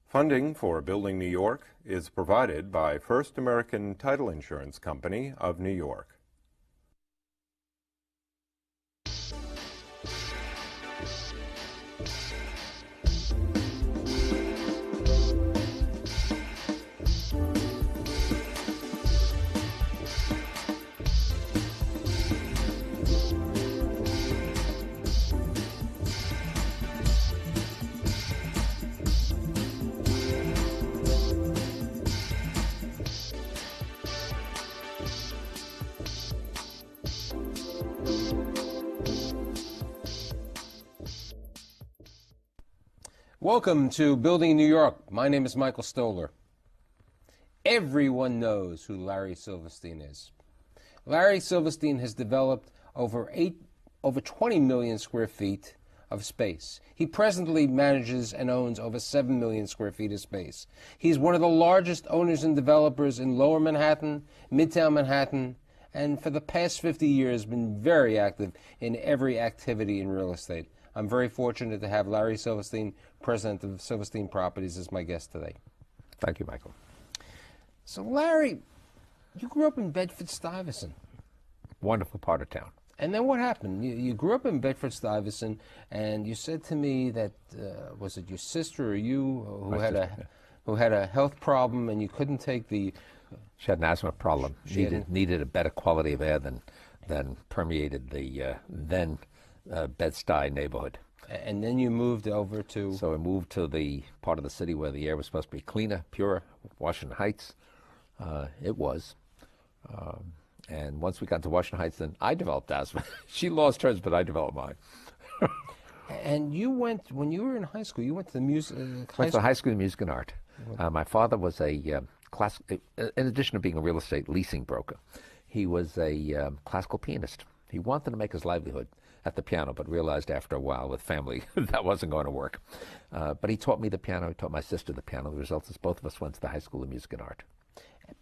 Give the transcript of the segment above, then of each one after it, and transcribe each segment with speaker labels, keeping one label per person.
Speaker 1: Funding for Building New York is provided by First American Title Insurance Company of New York.
Speaker 2: Welcome to Building New York. My name is Michael Stoller. Everyone knows who Larry Silverstein is. Larry Silverstein has developed over 20 million square feet of space. He presently manages and owns over 7 million square feet of space. He's one of the largest owners and developers in Lower Manhattan, Midtown Manhattan, and for the past 50 years been very active in every activity in real estate. I'm very fortunate to have Larry Silverstein, president of Silverstein Properties, as my guest today.
Speaker 3: Thank you, Michael.
Speaker 2: So, Larry, you grew up in Bedford-Stuyvesant.
Speaker 3: Wonderful part of town.
Speaker 2: And then what happened? You grew up in Bedford-Stuyvesant, and you said to me that, was it your sister or you who had a health problem, and you couldn't take the...
Speaker 3: She had an asthma problem. Needed a better quality of air than permeated the then Bed-Stuy neighborhood.
Speaker 2: And then you moved over to...
Speaker 3: So I moved to the part of the city where the air was supposed to be cleaner, purer, Washington Heights. It was. And once we got to Washington Heights, then I developed asthma. She lost hers, but I developed mine.
Speaker 2: And you went, when you were in high school, you went to the music...
Speaker 3: Went to High School of Music and Art. My father was in addition to being a real estate leasing broker, he was a classical pianist. He wanted to make his livelihood at the piano, but realized after a while with family that wasn't going to work. But he taught me the piano, he taught my sister the piano. The result is both of us went to the High School of Music and Art.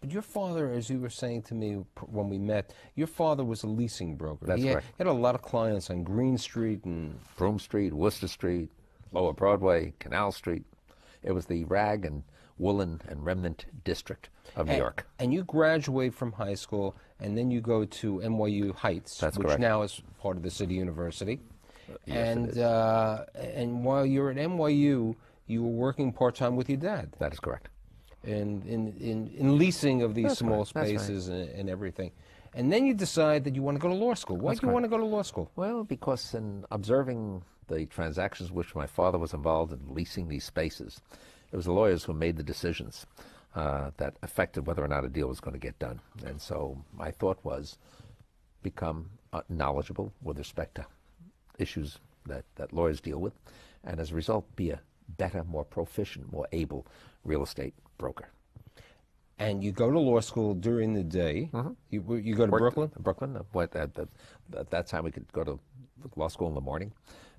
Speaker 2: But your father, as you were saying to me when we met, your father was a leasing broker.
Speaker 3: That's right.
Speaker 2: He had a lot of clients on Green Street and...
Speaker 3: Broome Street, Worcester Street, Lower Broadway, Canal Street. It was the rag and woolen and remnant district of New York.
Speaker 2: And you graduate from high school, and then you go to NYU Heights,
Speaker 3: That's
Speaker 2: which
Speaker 3: correct.
Speaker 2: now is part of the City University.
Speaker 3: Yes, it is.
Speaker 2: And while you were at NYU, you were working part-time with your dad.
Speaker 3: That is correct.
Speaker 2: In leasing of these small
Speaker 3: right. That's
Speaker 2: spaces and everything. And then you decide that you want to go to law school. Why do you want to go to law school?
Speaker 3: Well, because in observing the transactions which my father was involved in leasing these spaces, it was the lawyers who made the decisions that affected whether or not a deal was going to get done. And so my thought was become knowledgeable with respect to issues that lawyers deal with, and as a result be a better, more proficient, more able real estate broker.
Speaker 2: And you go to law school during the day.
Speaker 3: Mm-hmm.
Speaker 2: You go to Brooklyn?
Speaker 3: Brooklyn. At that time we could go to law school in the morning,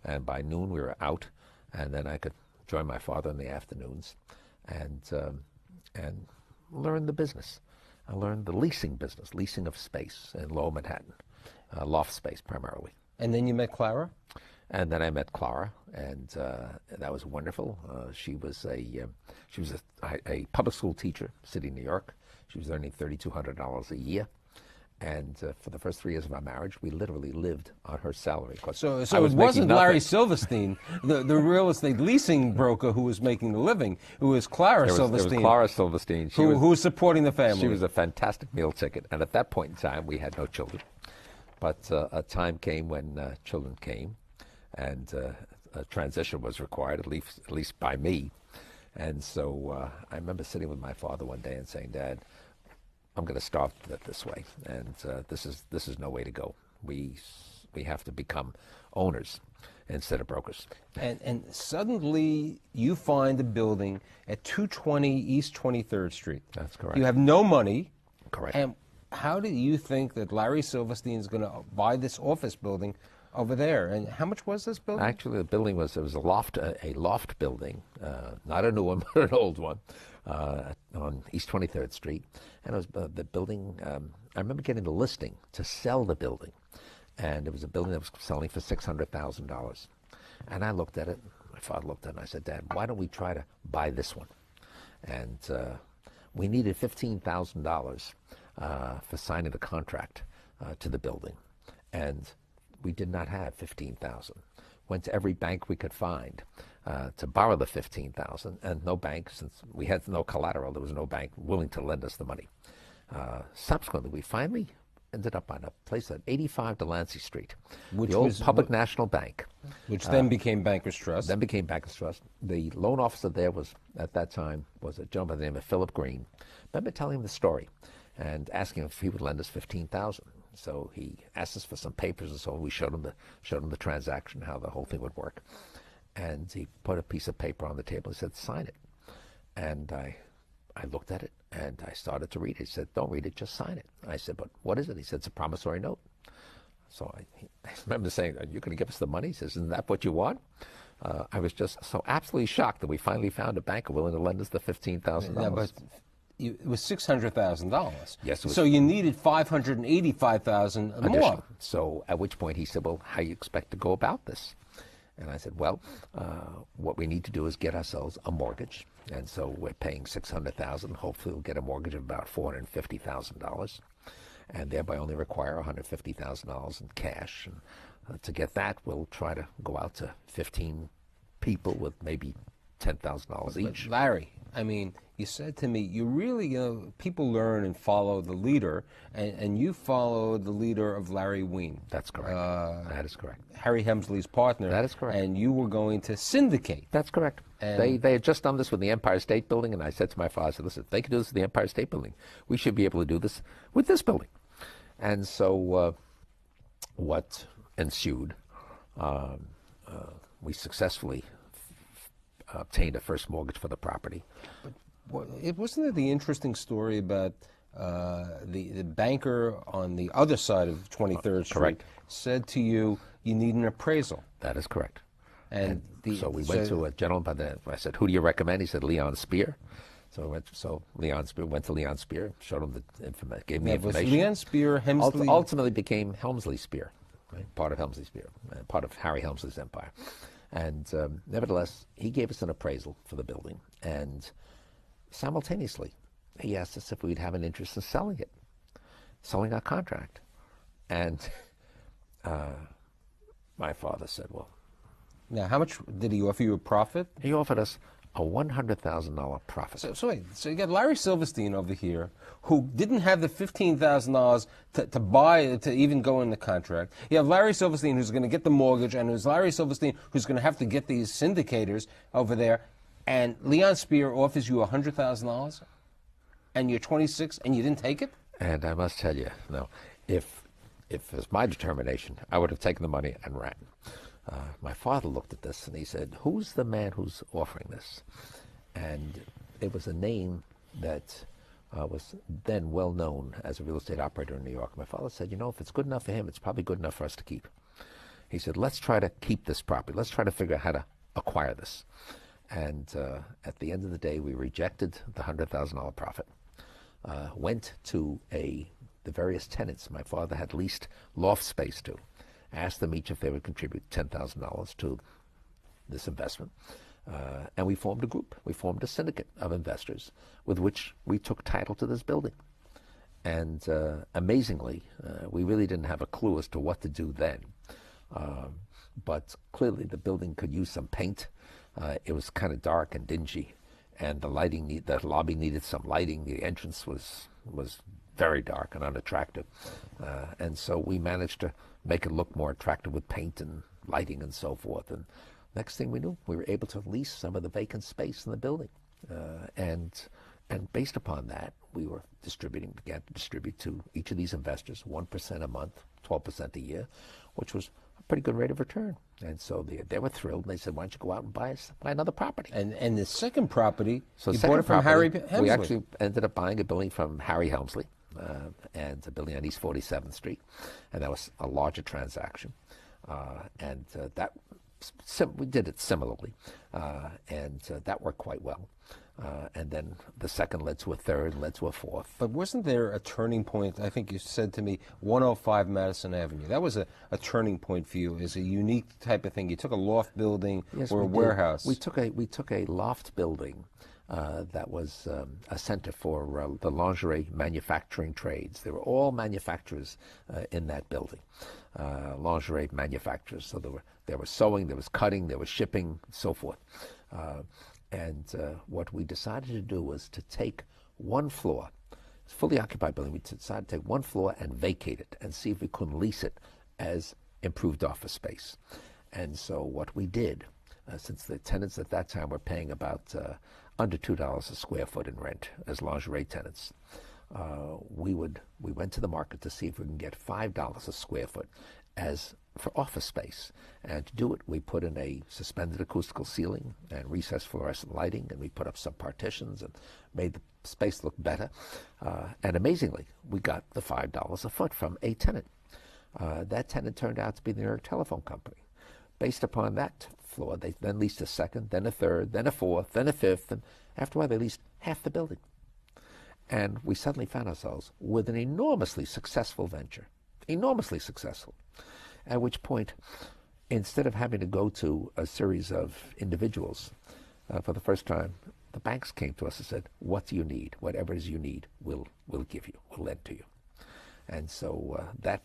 Speaker 3: and by noon we were out, and then I could join my father in the afternoons and learn the business. I learned the leasing business, leasing of space in Lower Manhattan, loft space primarily.
Speaker 2: And then you met Clara?
Speaker 3: And then I met Clara, and that was wonderful. She was a public school teacher, city of New York. She was earning $3,200 a year, and for the first 3 years of our marriage, we literally lived on her salary.
Speaker 2: So it wasn't Larry Silverstein, the real estate leasing broker, who was making the living. It was Clara Silverstein.
Speaker 3: There was Clara Silverstein.
Speaker 2: Who was supporting the family.
Speaker 3: She was a fantastic meal ticket, and at that point in time, we had no children. But a time came when children came, and a transition was required, at least by me. And so I remember sitting with my father one day and saying, "Dad, I'm going to start it this way, and this is no way to go. We have to become owners instead of brokers."
Speaker 2: And suddenly you find a building at 220 East 23rd Street.
Speaker 3: That's correct.
Speaker 2: You have no money.
Speaker 3: Correct.
Speaker 2: And how did you think that Larry Silverstein is going to buy this office building over there? And how much was this building?
Speaker 3: Actually, the building was a loft building, not a new one, but an old one, on East 23rd Street. And it was the building. I remember getting the listing to sell the building, and it was a building that was selling for $600,000. And I looked at it. My father looked at it, and I said, "Dad, why don't we try to buy this one?" And we needed $15,000 for signing the contract to the building. And we did not have 15,000. Went to every bank we could find to borrow the 15,000, and no bank, since we had no collateral, there was no bank willing to lend us the money. Subsequently, we finally ended up on a place at 85 Delancey Street,
Speaker 2: Which
Speaker 3: the old
Speaker 2: was
Speaker 3: Public National Bank.
Speaker 2: Which then became Bankers Trust.
Speaker 3: Then became Bankers Trust. The loan officer there was, at that time, was a gentleman by the name of Philip Green. I remember telling him the story and asking him if he would lend us 15,000. So he asked us for some papers and so on. We showed him the transaction, how the whole thing would work. And he put a piece of paper on the table and said, "Sign it." And I looked at it and I started to read it. He said, "Don't read it, just sign it." I said, "But what is it?" He said, "It's a promissory note." So I remember saying, "Are you going to give us the money?" He says, "Isn't that what you want?" I was just so absolutely shocked that we finally found a banker willing to lend us the $15,000.
Speaker 2: Yeah, but it was $600,000.
Speaker 3: Yes, it was.
Speaker 2: So you needed $585,000 more.
Speaker 3: Additional. So at which point he said, "Well, how do you expect to go about this?" And I said, "Well, what we need to do is get ourselves a mortgage. And so we're paying $600,000. Hopefully we'll get a mortgage of about $450,000. And thereby only require $150,000 in cash. And to get that, we'll try to go out to 15 people with maybe $10,000 each."
Speaker 2: But Larry, I mean, you said to me, you really, people learn and follow the leader, and you followed the leader of Larry Wien.
Speaker 3: That's correct. That is correct.
Speaker 2: Harry Hemsley's partner.
Speaker 3: That is correct.
Speaker 2: And you were going to syndicate.
Speaker 3: That's correct.
Speaker 2: And
Speaker 3: they had just done this with the Empire State Building, and I said to my father, I said, "Listen, if they can do this with the Empire State Building, we should be able to do this with this building." And so what ensued, we successfully obtained a first mortgage for the property.
Speaker 2: It wasn't there the interesting story about the banker on the other side of 23rd Street
Speaker 3: correct.
Speaker 2: said to you, "You need an appraisal."
Speaker 3: That is correct.
Speaker 2: And
Speaker 3: So we went to a gentleman by the, I said, "Who do you recommend?" He said, "Leon Spear." So Leon Spear, went to Leon Spear, showed him the information, gave me
Speaker 2: was
Speaker 3: information.
Speaker 2: Leon Spear Hemsley?
Speaker 3: Ultimately became Helmsley Spear, right? Part of Helmsley Spear, part of Harry Helmsley's empire. And nevertheless, he gave us an appraisal for the building, and simultaneously, he asked us if we'd have an interest in selling it, selling our contract. And my father said, "Well,"
Speaker 2: Now, how much did he offer you a profit?
Speaker 3: he offered us a $100,000 profit.
Speaker 2: So wait, so you got Larry Silverstein over here, who didn't have the $15,000 to buy, to even go in the contract. You have Larry Silverstein, who's going to get the mortgage, and there's Larry Silverstein, who's going to have to get these syndicators over there, and Leon Spear offers you $100,000, and you're 26, and you didn't take it?
Speaker 3: And I must tell you, no, if it was my determination, I would have taken the money and ran. My father looked at this and he said, "Who's the man who's offering this?" And it was a name that was then well known as a real estate operator in New York. My father said, "If it's good enough for him, it's probably good enough for us to keep." He said, "Let's try to keep this property. Let's try to figure out how to acquire this." And at the end of the day, we rejected the $100,000 profit, went to the various tenants my father had leased loft space to, asked them each if they would contribute $10,000 to this investment, and we formed a group. We formed a syndicate of investors with which we took title to this building. And amazingly, we really didn't have a clue as to what to do then. But clearly the building could use some paint. It was kind of dark and dingy, and the lobby needed some lighting. The entrance was very dark and unattractive. And so we managed to make it look more attractive with paint and lighting and so forth. And next thing we knew, we were able to lease some of the vacant space in the building. And based upon that, we began to distribute to each of these investors 1% a month, 12% a year, which was a pretty good rate of return. And so they were thrilled, and they said, "Why don't you go out and buy another property?"
Speaker 2: And the second property,
Speaker 3: So
Speaker 2: you
Speaker 3: second
Speaker 2: bought it from
Speaker 3: property,
Speaker 2: Harry Hemsley.
Speaker 3: we actually ended up buying a building from Harry Helmsley, and a building on East 47th Street, and that was a larger transaction, and we did it similarly, and that worked quite well. And then the second led to a third, led to a fourth.
Speaker 2: But wasn't there a turning point? I think you said to me 105 Madison Avenue. That was a turning point for you as a unique type of thing. You took a loft building or a warehouse.
Speaker 3: We took a loft building that was a center for the lingerie manufacturing trades. There were all manufacturers in that building, lingerie manufacturers. So there was sewing, there was cutting, there was shipping, so forth. And what we decided to do was to take one floor, it's a fully occupied building. We decided to take one floor and vacate it and see if we couldn't lease it as improved office space. And so what we did, since the tenants at that time were paying about under $2 a square foot in rent as lingerie tenants, we went to the market to see if we can get $5 a square foot as for office space. And to do it, we put in a suspended acoustical ceiling and recessed fluorescent lighting, and we put up some partitions and made the space look better. And amazingly, we got the $5 a foot from a tenant. That tenant turned out to be the New York Telephone Company. Based upon that floor, they then leased a second, then a third, then a fourth, then a fifth, and after a while they leased half the building. And we suddenly found ourselves with an enormously successful venture, enormously successful. At which point, instead of having to go to a series of individuals, for the first time, the banks came to us and said, "What do you need? Whatever it is you need, we'll give you, we'll lend to you." And so that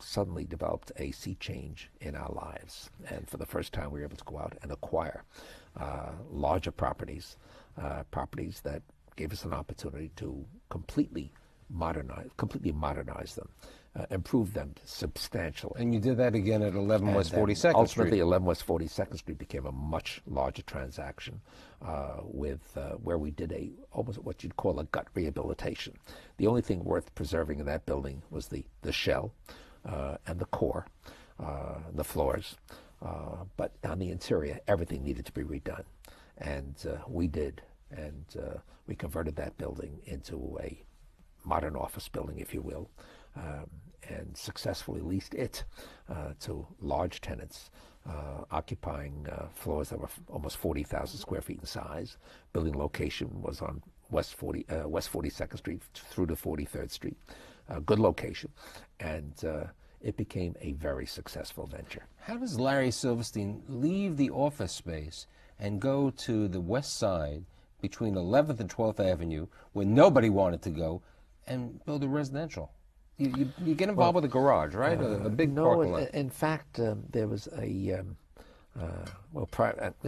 Speaker 3: suddenly developed a sea change in our lives. And for the first time, we were able to go out and acquire larger properties, properties that gave us an opportunity to completely modernize them, improve them substantially.
Speaker 2: And you did that again at 11 West 42nd Street.
Speaker 3: Ultimately, 11 West 42nd Street became a much larger transaction where we did almost what you'd call a gut rehabilitation. The only thing worth preserving in that building was the shell and the core, the floors. But on the interior, everything needed to be redone. And we did. And we converted that building into a modern office building, if you will, and successfully leased it to large tenants, occupying floors that were almost 40,000 square feet in size. Building location was on West 42nd Street through to 43rd Street. Good location, and it became a very successful venture.
Speaker 2: How does Larry Silverstein leave the office space and go to the west side between 11th and 12th Avenue, where nobody wanted to go, and build a residential? You get involved with a garage, right? A big parking lot.
Speaker 3: In fact, there was the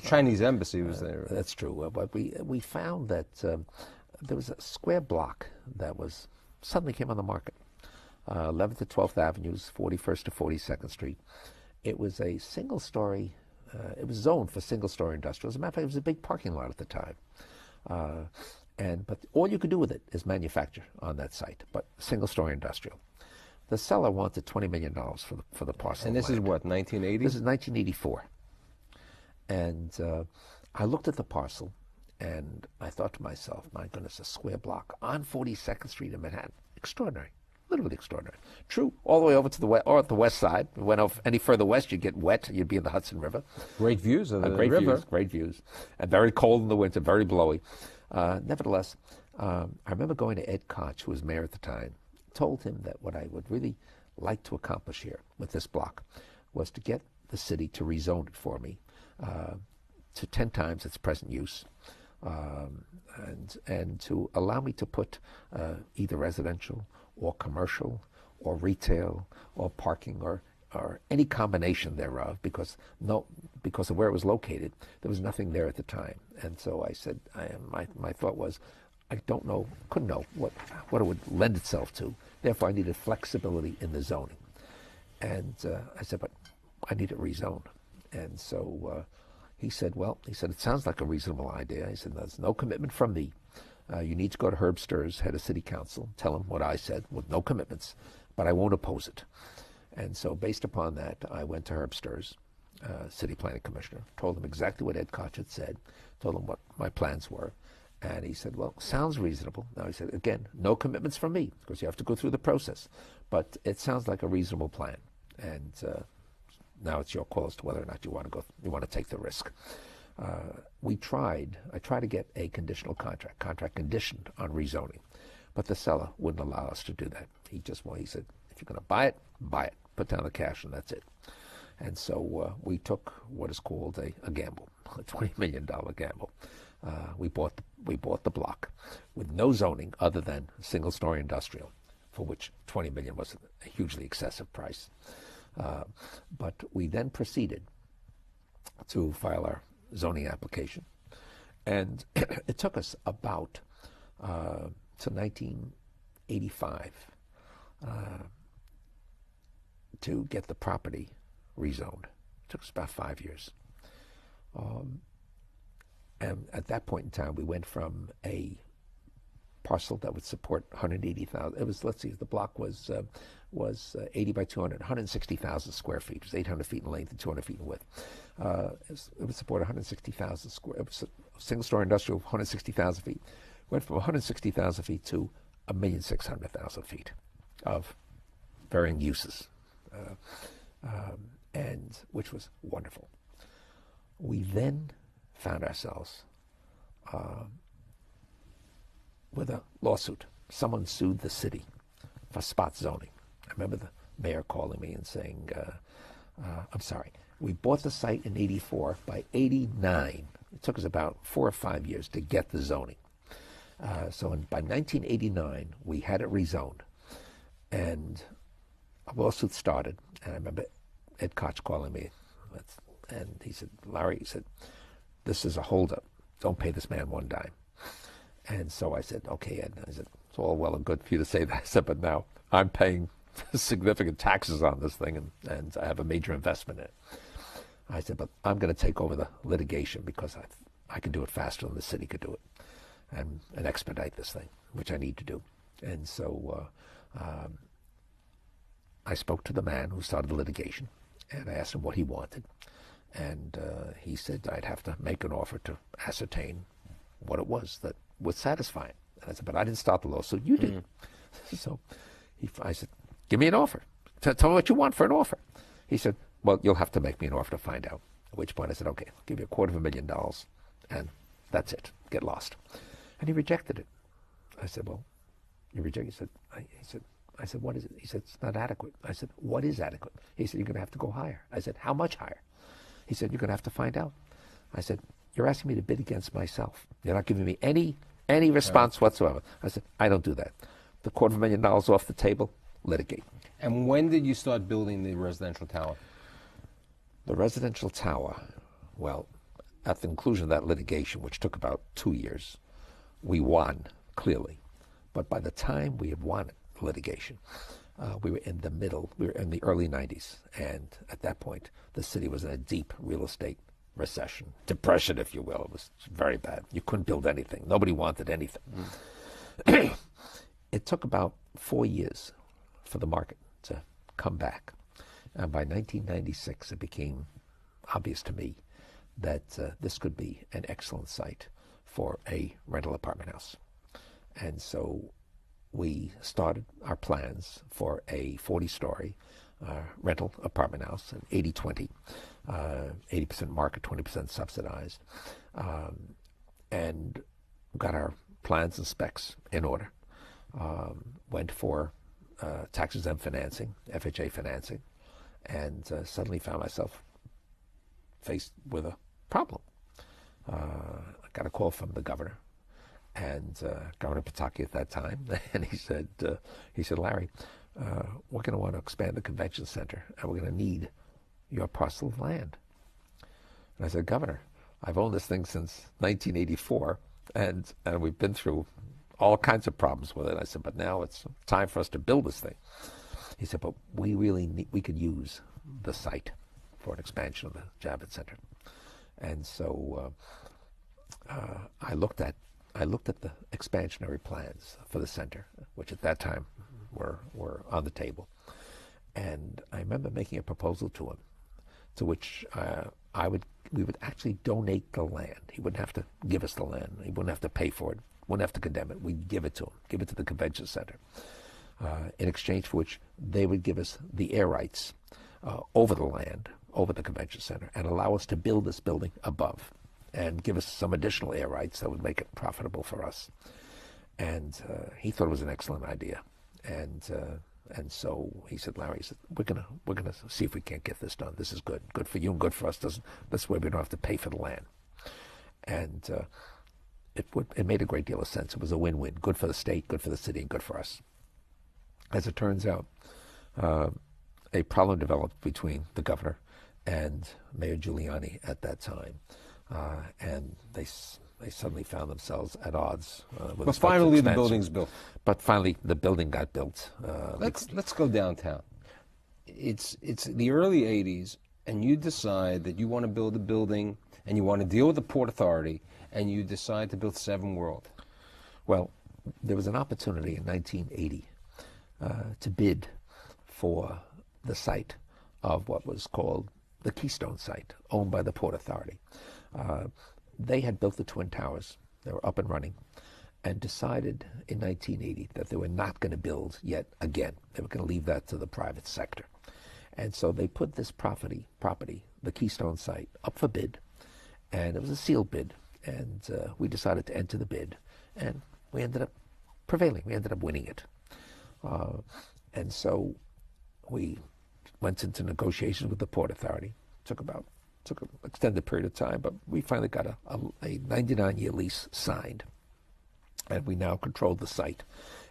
Speaker 2: Chinese embassy was there.
Speaker 3: That's true. But we found that there was a square block that suddenly came on the market. 11th to 12th Avenues, 41st to 42nd Street. It was a single-story. It was zoned for single-story industrial. As a matter of fact, it was a big parking lot at the time. But all you could do with it is manufacture on that site, but single-story industrial. The seller wanted $20 million for the parcel.
Speaker 2: And this is what, 1980?
Speaker 3: This is 1984. And I looked at the parcel, and I thought to myself, my goodness, a square block on 42nd Street in Manhattan. Extraordinary. Literally extraordinary. True, all the way over to the west side. If you went off any further west, you'd get wet. You'd be in the Hudson River.
Speaker 2: Great views of the river.
Speaker 3: Great views. And very cold in the winter, very blowy. Nevertheless, I remember going to Ed Koch, who was mayor at the time, told him that what I would really like to accomplish here with this block was to get the city to rezone it for me to 10 times its present use, and to allow me to put either residential or commercial or retail or parking or any combination thereof, because of where it was located, there was nothing there at the time. And so I said, my thought was, I couldn't know what it would lend itself to. Therefore, I needed flexibility in the zoning. And I said, but I need it rezoned. And so he said, it sounds like a reasonable idea. He said, there's no commitment from me. You need to go to Herb Sturz, head of city council, tell him what I said with no commitments, but I won't oppose it. And so based upon that, I went to Herb Sturz, city planning commissioner, told him exactly what Ed Koch had said, told him what my plans were. And he said, well, sounds reasonable. Now he said, again, no commitments from me, because you have to go through the process. But it sounds like a reasonable plan. And now it's your call as to whether or not you want to take the risk. I tried to get a conditional contract conditioned on rezoning, but the seller wouldn't allow us to do that. He said, if you're going to buy it, put down the cash and that's it. And so we took what is called a gamble, a $20 million gamble. We bought the block with no zoning other than single-story industrial, for which $20 million was a hugely excessive price. But we then proceeded to file our zoning application, and it took us about to 1985 to get the property rezoned. It took us about 5 years. And at that point in time, we went from a parcel that would support 180,000. It was, let's see, the block was 80 by 200, 160,000 square feet. It was 800 feet in length and 200 feet in width. It would support 160,000 square. It was a single-story industrial, 160,000 feet. Went from 160,000 feet to 1,600,000 feet of varying uses, and which was wonderful. We then found ourselves with a lawsuit. Someone sued the city for spot zoning. I remember the mayor calling me and saying, I'm sorry, we bought the site in 84. By 89, it took us about 4 or 5 years to get the zoning. By 1989, we had it rezoned, and a lawsuit started. And I remember Ed Koch calling me, and he said, Larry, he said, this is a holdup. Don't pay this man one dime. And so I said, okay, Ed. I said, it's all well and good for you to say that. I said, but now I'm paying significant taxes on this thing, and I have a major investment in it. I said, but I'm going to take over the litigation because I can do it faster than the city could do it, and expedite this thing, which I need to do. And so I spoke to the man who started the litigation, and I asked him what he wanted. And he said I'd have to make an offer to ascertain what it was that would satisfy him. And I said, but I didn't start the lawsuit, you did. So I said, give me an offer. Tell me what you want for an offer. He said, well, you'll have to make me an offer to find out. At which point I said, okay, I'll give you $250,000, and that's it. Get lost. And he rejected it. I said, well, you reject it? I said, what is it? He said, it's not adequate. I said, what is adequate? He said, you're going to have to go higher. I said, how much higher? He said, you're going to have to find out. I said, you're asking me to bid against myself. You're not giving me any response whatsoever. I said, I don't do that. The $250,000 off the table, litigate.
Speaker 2: And when did you start building the residential tower?
Speaker 3: The residential tower, well, at the conclusion of that litigation, which took about 2 years, we won, clearly. But by the time we had won litigation, we were in the early 90s. And at that point, the city was in a deep real estate recession, depression, if you will. It was very bad. You couldn't build anything. Nobody wanted anything. It took about 4 years for the market to come back. And by 1996, it became obvious to me that this could be an excellent site for a rental apartment house. And so we started our plans for a 40-story rental apartment house, an 80-20, 80% market, 20% subsidized, and got our plans and specs in order. Went for tax-exempt financing, FHA financing, and suddenly found myself faced with a problem. I got a call from the governor, and Governor Pataki at that time, and he said, Larry, we're going to want to expand the convention center, and we're going to need your parcel of land. And I said, Governor, I've owned this thing since 1984, and we've been through all kinds of problems with it. I said, but now it's time for us to build this thing. He said, but we could use the site for an expansion of the Javits Center. And so I looked at the expansionary plans for the center, which at that time were on the table. And I remember making a proposal to him, to which we would actually donate the land. He wouldn't have to give us the land. He wouldn't have to pay for it. Wouldn't have to condemn it. We'd give it to him, give it to the convention center, in exchange for which they would give us the air rights over the land, over the convention center, and allow us to build this building above. and give us some additional air rights that would make it profitable for us. And he thought it was an excellent idea. And so he said, Larry, he said, we're gonna see if we can't get this done. This is good for you and good for us. This way we don't have to pay for the land. And it made a great deal of sense. It was a win-win. Good for the state, good for the city, and good for us. As it turns out, a problem developed between the governor and Mayor Giuliani at that time, and they suddenly found themselves at odds.
Speaker 2: But finally, the building's built.
Speaker 3: But finally, the building got built.
Speaker 2: Let's go downtown. It's the early '80s, and you decide that you want to build a building, and you want to deal with the Port Authority, and you decide to build 7 World.
Speaker 3: Well, there was an opportunity in 1980 to bid for the site of what was called the Keystone site, owned by the Port Authority. They had built the Twin Towers. They were up and running, and decided in 1980 that they were not going to build yet again. They were going to leave that to the private sector. And so they put this property, the Keystone site, up for bid, and it was a sealed bid. And we decided to enter the bid, and we ended up prevailing. We ended up winning it. And so we went into negotiations with the Port Authority. Took an extended period of time, but we finally got a 99-year lease signed, and we now controlled the site.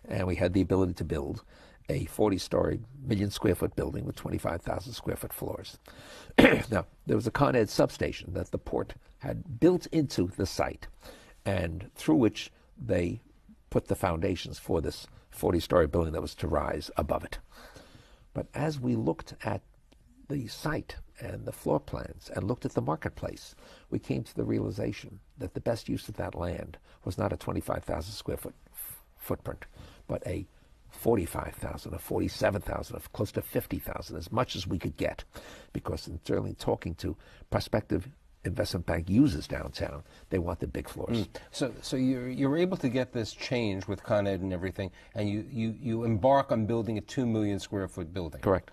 Speaker 3: And we had the ability to build a 40-story, million-square-foot building with 25,000-square-foot floors. Now, there was a Con Ed substation that the port had built into the site, and through which they put the foundations for this 40-story building that was to rise above it. But as we looked at the site and the floor plans and looked at the marketplace, we came to the realization that the best use of that land was not a 25,000-square-foot footprint, but a 45,000, a 47,000, of close to 50,000, as much as we could get, because in certainly talking to prospective investment bank users downtown, they want the big floors.
Speaker 2: So you're able to get this change with Con Ed and everything, and you embark on building a 2 million square foot building.
Speaker 3: Correct.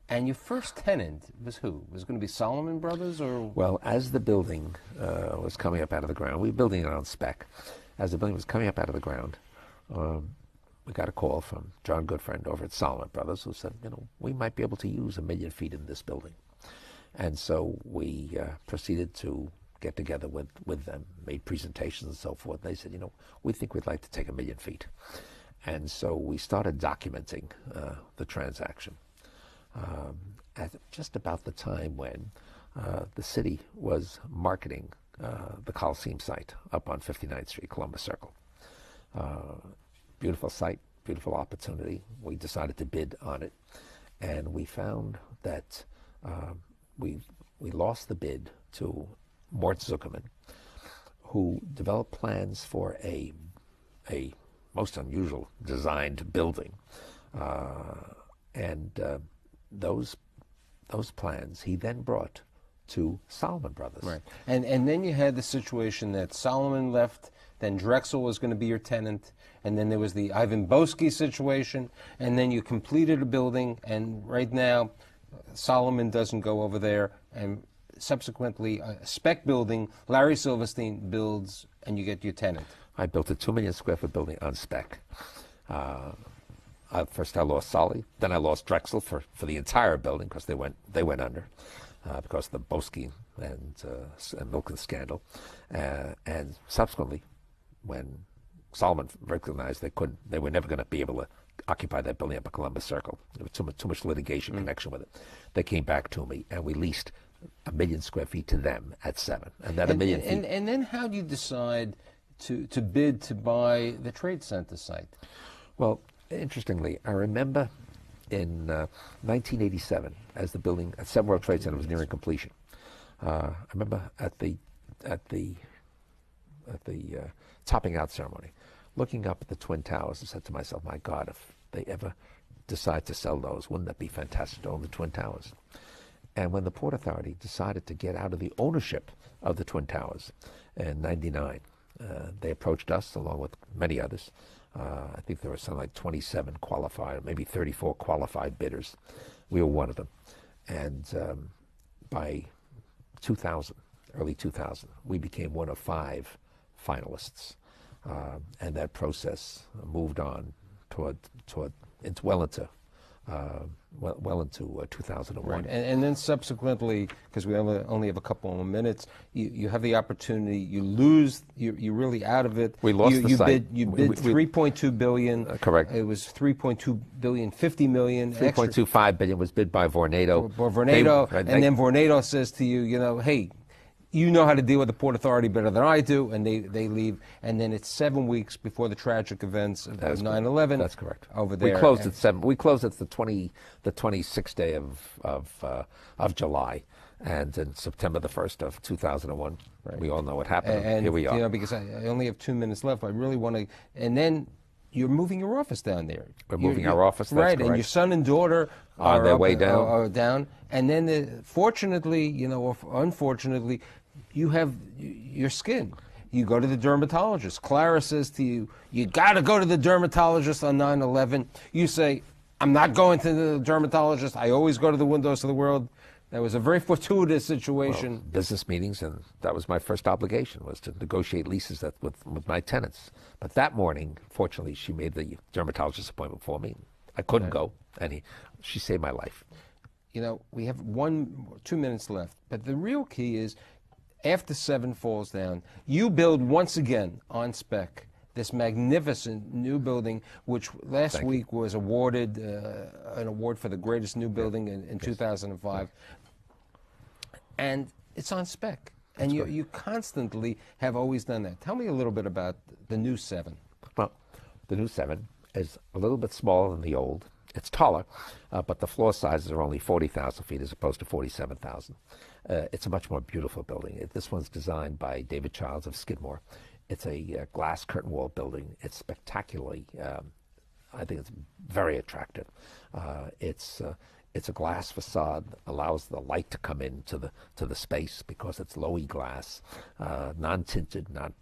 Speaker 2: And your first tenant was who? Was it going to be Solomon Brothers or?
Speaker 3: Well, as the building was coming up out of the ground, we were building it on spec. As the building was coming up out of the ground, we got a call from John Goodfriend over at Solomon Brothers, who said, we might be able to use 1 million feet in this building. And so we proceeded to get together with them, made presentations and so forth. They said, we think we'd like to take 1 million feet. And so we started documenting the transaction at just about the time when the city was marketing the Coliseum site up on 59th Street, Columbus Circle. Beautiful site, beautiful opportunity. We decided to bid on it, and we found that we lost the bid to Mort Zuckerman, who developed plans for a most unusual designed building, and those plans he then brought to Solomon Brothers.
Speaker 2: Right, and then you had the situation that Solomon left, then Drexel was going to be your tenant, and then there was the Ivan Boesky situation, and then you completed a building, and right now Solomon doesn't go over there, and subsequently a spec building, Larry Silverstein builds, and you get your tenant.
Speaker 3: I built a 2 million square foot building on spec. First I lost Solly, then I lost Drexel for the entire building because they went under because of the Boesky and Milken scandal, and subsequently when Solomon recognized they were never going to be able to occupy that building up at Columbus Circle. There was too much litigation connection with it. They came back to me, and we leased 1 million square feet to them at 7. And that 1 million feet.
Speaker 2: And then how do you decide to bid to buy the Trade Center site?
Speaker 3: Well, interestingly, I remember in 1987, as the building at 7 World Trade Center was nearing completion, I remember at the topping out ceremony, looking up at the Twin Towers, I said to myself, my God, if they ever decide to sell those, wouldn't that be fantastic to own the Twin Towers? And when the Port Authority decided to get out of the ownership of the Twin Towers in '99, they approached us along with many others. I think there were something like 27 qualified, maybe 34 qualified bidders. We were one of them. And by 2000, early 2000. We became one of 5 finalists, and that process moved on well into 2001.
Speaker 2: Right. And then subsequently, because we only have a couple more minutes, you have the opportunity. You lose. You're really out of it.
Speaker 3: We lost the site.
Speaker 2: You bid $3.2 billion.
Speaker 3: Correct.
Speaker 2: It was $3.2 billion, $50 million.
Speaker 3: $3.25 billion was bid by Vornado.
Speaker 2: Then Vornado says to you, hey, you know how to deal with the Port Authority better than I do, and they leave. And then it's 7 weeks before the tragic events of 9/11.
Speaker 3: That's correct.
Speaker 2: Over there,
Speaker 3: we closed at 7. We closed at the 26th day of July, and in September the 1st of 2001. Right. We all know what happened.
Speaker 2: And
Speaker 3: here we are.
Speaker 2: Because I only have 2 minutes left, I really want to. And then you're moving your office down there.
Speaker 3: We're moving our office. That's
Speaker 2: right,
Speaker 3: correct.
Speaker 2: and your son and daughter
Speaker 3: are on their way down.
Speaker 2: Down, and then fortunately, or unfortunately, you have your skin. You go to the dermatologist. Clara says to you, you got to go to the dermatologist on 9/11. You say, I'm not going to the dermatologist. I always go to the Windows of the World. That was a very fortuitous situation.
Speaker 3: Well, business meetings, and that was my first obligation, was to negotiate leases with my tenants. But that morning, fortunately, she made the dermatologist appointment for me. I couldn't go, and she saved my life.
Speaker 2: We have 2 minutes left, but the real key is, after 7 falls down, you build once again on spec this magnificent new building, which last week was awarded an award for the greatest new building in 2005. And it's on spec. And you constantly have always done that. Tell me a little bit about the new 7.
Speaker 3: Well, the new 7 is a little bit smaller than the old. It's taller, but the floor sizes are only 40,000 feet as opposed to 47,000. It's a much more beautiful building. This one's designed by David Childs of Skidmore. It's a glass curtain wall building. It's spectacularly, I think it's very attractive. It's a glass facade, allows the light to come into the space because it's low E glass, non-tinted, not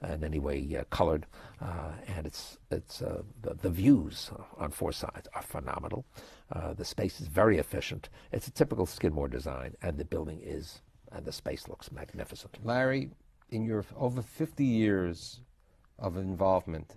Speaker 3: in any way colored, and the views on 4 sides are phenomenal. The space is very efficient. It's a typical Skidmore design, and the space looks magnificent.
Speaker 2: Larry, in your over 50 years of involvement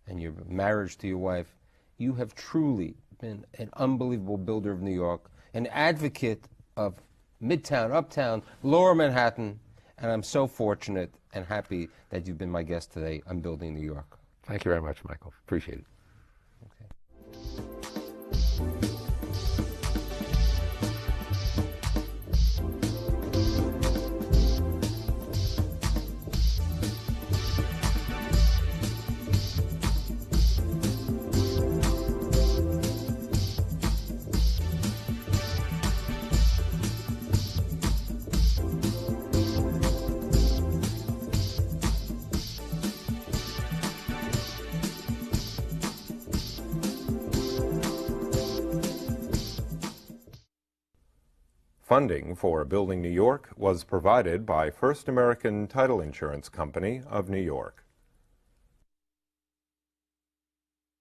Speaker 2: and your marriage to your wife, you have truly been an unbelievable builder of New York, an advocate of Midtown, Uptown, Lower Manhattan, and I'm so fortunate and happy that you've been my guest today on Building New York.
Speaker 3: Thank you very much, Michael. Appreciate it.
Speaker 1: Funding for Building New York was provided by First American Title Insurance Company of New York.